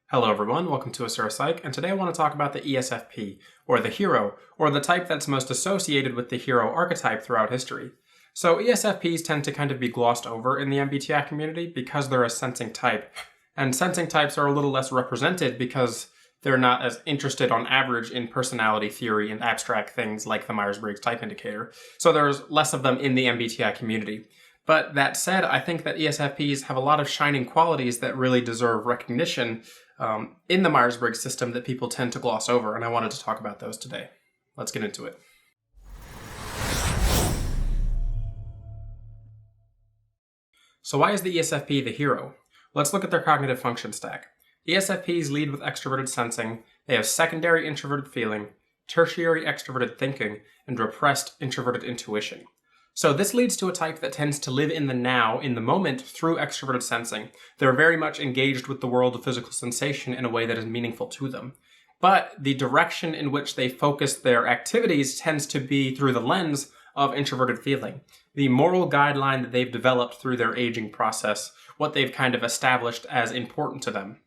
Hello everyone, welcome to Asura Psych, and today I want to talk about the ESFP, or the hero, or the type that's most associated with the hero archetype throughout history. So ESFPs tend to kind of be glossed over in the MBTI community because they're a sensing type, and sensing types are a little less represented because they're not as interested on average in personality theory and abstract things like the Myers-Briggs type indicator, so there's less of them in the MBTI community. But that said, I think that ESFPs have a lot of shining qualities that really deserve recognition in the Myers-Briggs system that people tend to gloss over, and I wanted to talk about those today. Let's get into it. So why is the ESFP the hero? Let's look at their cognitive function stack. ESFPs lead with extroverted sensing, they have secondary introverted feeling, tertiary extroverted thinking, and repressed introverted intuition. So this leads to a type that tends to live in the now, in the moment, through extroverted sensing. They're very much engaged with the world of physical sensation in a way that is meaningful to them. But the direction in which they focus their activities tends to be through the lens of introverted feeling. The moral guideline that they've developed through their aging process, what they've kind of established as important to them.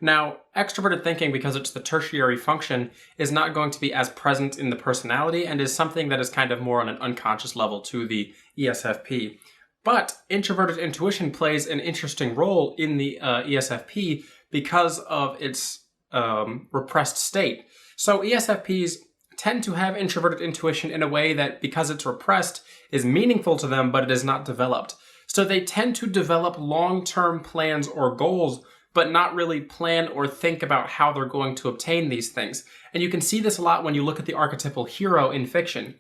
Now, extroverted thinking, because it's the tertiary function, is not going to be as present in the personality and is something that is kind of more on an unconscious level to the ESFP. But introverted intuition plays an interesting role in the ESFP because of its repressed state. So ESFPs tend to have introverted intuition in a way that, because it's repressed, is meaningful to them, but it is not developed. So they tend to develop long-term plans or goals but not really plan or think about how they're going to obtain these things. And you can see this a lot when you look at the archetypal hero in fiction.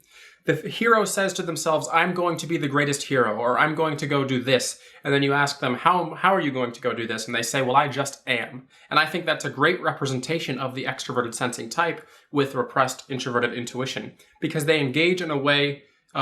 The hero says to themselves, I'm going to be the greatest hero, or I'm going to go do this. And then you ask them, how are you going to go do this? And they say, well, I just am. And I think that's a great representation of the extroverted sensing type with repressed introverted intuition, because they engage in a way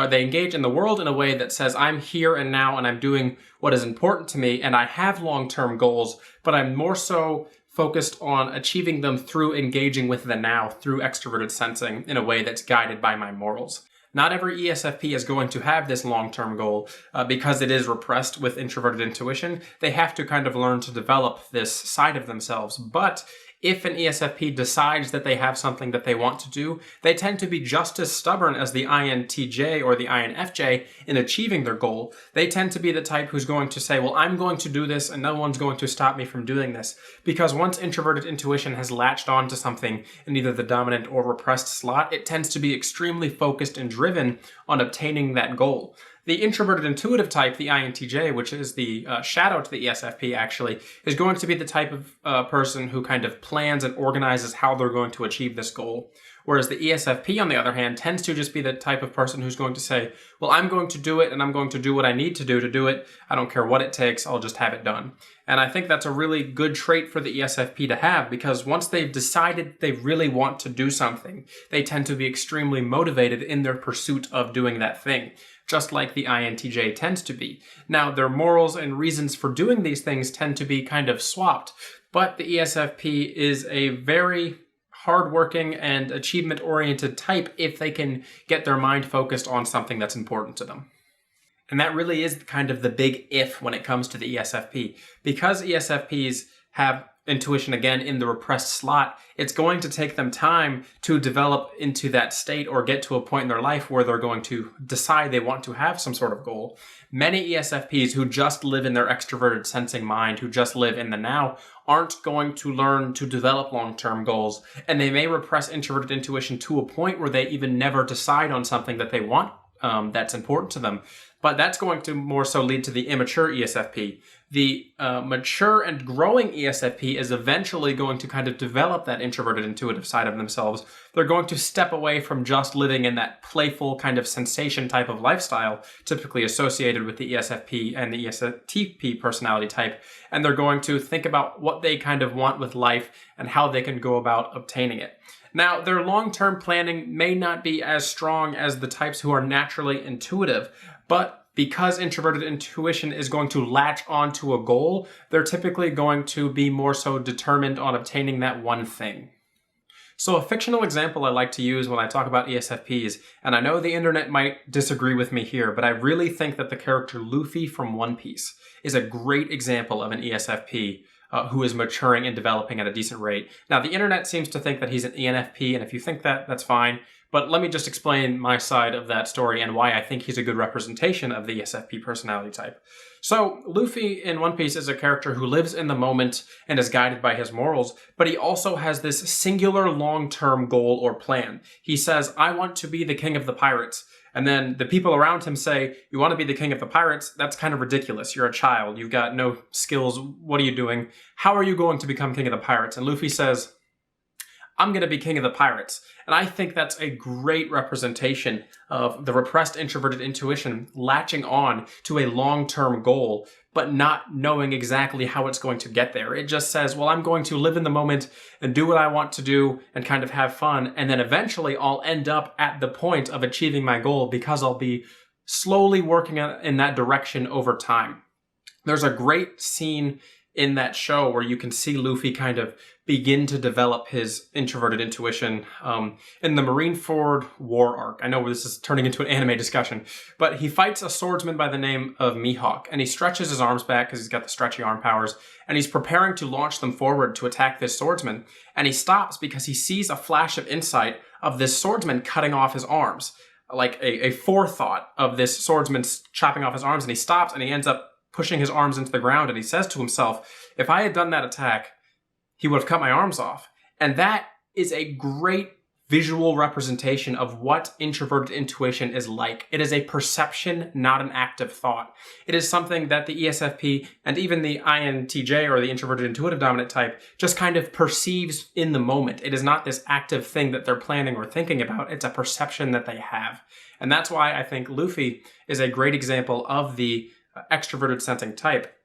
they engage in the world in a way that says, I'm here and now and I'm doing what is important to me and I have long-term goals, but I'm more so focused on achieving them through engaging with the now, through extroverted sensing in a way that's guided by my morals. Not every ESFP is going to have this long-term goal because it is repressed with introverted intuition. They have to kind of learn to develop this side of themselves, but if an ESFP decides that they have something that they want to do, they tend to be just as stubborn as the INTJ or the INFJ in achieving their goal. They tend to be the type who's going to say, well, I'm going to do this and no one's going to stop me from doing this. Because once introverted intuition has latched on to something in either the dominant or repressed slot, it tends to be extremely focused and driven on obtaining that goal. The introverted intuitive type, the INTJ, which is the shadow to the ESFP actually, is going to be the type of person who kind of plans and organizes how they're going to achieve this goal. Whereas the ESFP, on the other hand, tends to just be the type of person who's going to say, well, I'm going to do it and I'm going to do what I need to do it. I don't care what it takes, I'll just have it done. And I think that's a really good trait for the ESFP to have, because once they've decided they really want to do something, they tend to be extremely motivated in their pursuit of doing that thing, just like the INTJ tends to be. Now, their morals and reasons for doing these things tend to be kind of swapped, but the ESFP is a very hardworking and achievement-oriented type if they can get their mind focused on something that's important to them. And that really is kind of the big if when it comes to the ESFP. Because ESFPs have intuition again in the repressed slot, it's going to take them time to develop into that state or get to a point in their life where they're going to decide they want to have some sort of goal. Many ESFPs who just live in their extroverted sensing mind, who just live in the now, aren't going to learn to develop long-term goals, and they may repress introverted intuition to a point where they even never decide on something that they want that's important to them. But that's going to more so lead to the immature ESFP. The mature and growing ESFP is eventually going to kind of develop that introverted intuitive side of themselves. They're going to step away from just living in that playful kind of sensation type of lifestyle typically associated with the ESFP and the ESTP personality type, and they're going to think about what they kind of want with life and how they can go about obtaining it. Now, their long-term planning may not be as strong as the types who are naturally intuitive, but because introverted intuition is going to latch onto a goal, they're typically going to be more so determined on obtaining that one thing. So a fictional example I like to use when I talk about ESFPs, and I know the internet might disagree with me here, but I really think that the character Luffy from One Piece is a great example of an ESFP who is maturing and developing at a decent rate. Now, the internet seems to think that he's an ENFP, and if you think that, that's fine. But let me just explain my side of that story and why I think he's a good representation of the ESFP personality type. So, Luffy in One Piece is a character who lives in the moment and is guided by his morals, but he also has this singular long-term goal or plan. He says, I want to be the king of the pirates. And then the people around him say, you want to be the king of the pirates? That's kind of ridiculous. You're a child. You've got no skills. What are you doing? How are you going to become king of the pirates? And Luffy says, I'm going to be king of the pirates. And I think that's a great representation of the repressed introverted intuition latching on to a long-term goal, but not knowing exactly how it's going to get there. It just says, well, I'm going to live in the moment and do what I want to do and kind of have fun. And then eventually I'll end up at the point of achieving my goal because I'll be slowly working in that direction over time. There's a great scene in that show where you can see Luffy kind of begin to develop his introverted intuition in the Marineford War arc. I know this is turning into an anime discussion, but he fights a swordsman by the name of Mihawk, and he stretches his arms back because he's got the stretchy arm powers, and he's preparing to launch them forward to attack this swordsman, and he stops because he sees a flash of insight of this swordsman cutting off his arms, like a forethought of this swordsman chopping off his arms, and he stops and he ends up pushing his arms into the ground, and he says to himself, if I had done that attack, he would have cut my arms off. And that is a great visual representation of what introverted intuition is like. It is a perception, not an active thought. It is something that the ESFP and even the INTJ, or the introverted intuitive dominant type, just kind of perceives in the moment. It is not this active thing that they're planning or thinking about. It's a perception that they have. And that's why I think Luffy is a great example of the extroverted sensing type.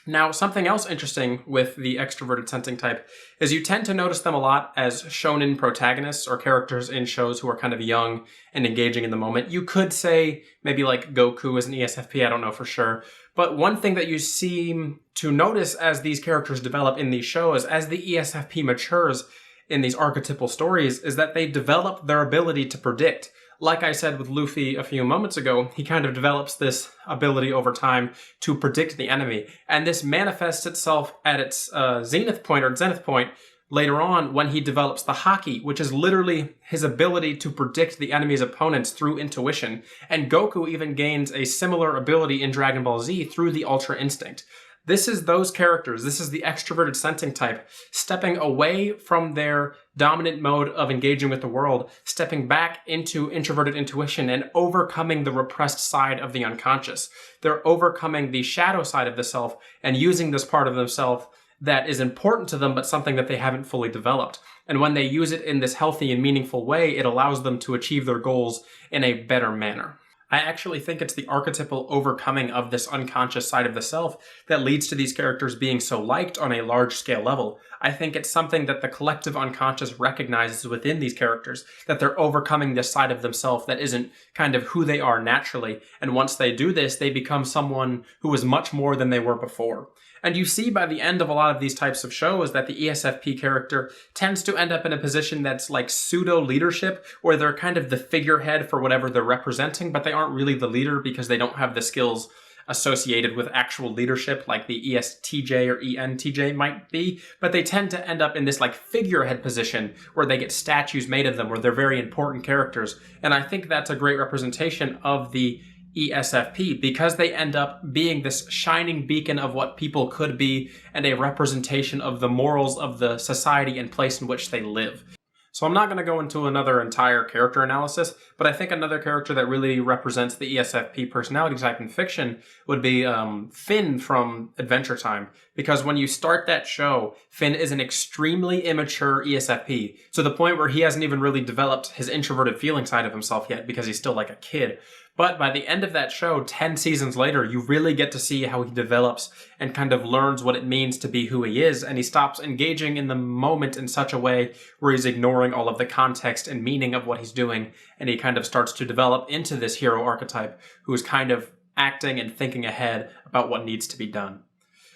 Now, something else interesting with the extroverted sensing type is you tend to notice them a lot as shonen protagonists or characters in shows who are kind of young and engaging in the moment. You could say maybe like Goku is an ESFP, I don't know for sure. But one thing that you seem to notice as these characters develop in these shows, as the ESFP matures in these archetypal stories, is that they develop their ability to predict. Like I said with Luffy a few moments ago, he kind of develops this ability over time to predict the enemy. And this manifests itself at its zenith point later on when he develops the Haki, which is literally his ability to predict the enemy's opponents through intuition. And Goku even gains a similar ability in Dragon Ball Z through the Ultra Instinct. This is those characters, this is the extroverted sensing type, stepping away from their dominant mode of engaging with the world, stepping back into introverted intuition and overcoming the repressed side of the unconscious. They're overcoming the shadow side of the self and using this part of themselves that is important to them, but something that they haven't fully developed. And when they use it in this healthy and meaningful way, it allows them to achieve their goals in a better manner. I actually think it's the archetypal overcoming of this unconscious side of the self that leads to these characters being so liked on a large scale level. I think it's something that the collective unconscious recognizes within these characters, that they're overcoming this side of themselves that isn't kind of who they are naturally. And once they do this, they become someone who is much more than they were before. And you see by the end of a lot of these types of shows that the ESFP character tends to end up in a position that's like pseudo-leadership, where they're kind of the figurehead for whatever they're representing, but they aren't really the leader because they don't have the skills associated with actual leadership like the ESTJ or ENTJ might be, but they tend to end up in this like figurehead position where they get statues made of them, where they're very important characters. And I think that's a great representation of the ESFP because they end up being this shining beacon of what people could be and a representation of the morals of the society and place in which they live. So I'm not going to go into another entire character analysis, but I think another character that really represents the ESFP personality type in fiction would be Finn from Adventure Time. Because when you start that show, Finn is an extremely immature ESFP, to the point where he hasn't even really developed his introverted feeling side of himself yet because he's still like a kid. But by the end of that show, 10 seasons later, you really get to see how he develops and kind of learns what it means to be who he is, and he stops engaging in the moment in such a way where he's ignoring all of the context and meaning of what he's doing, and he kind of starts to develop into this hero archetype who is kind of acting and thinking ahead about what needs to be done.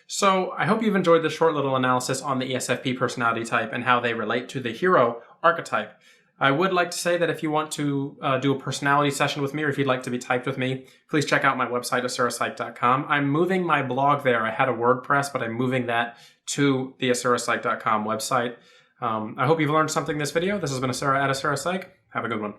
So I hope you've enjoyed this short little analysis on the ESFP personality type and how they relate to the hero archetype. I would like to say that if you want to do a personality session with me, or if you'd like to be typed with me, please check out my website, asurasite.com. I'm moving my blog there. I had a WordPress, but I'm moving that to the asurapsych.com website. I hope you've learned something in this video. This has been Asura at Asura Psych. Have a good one.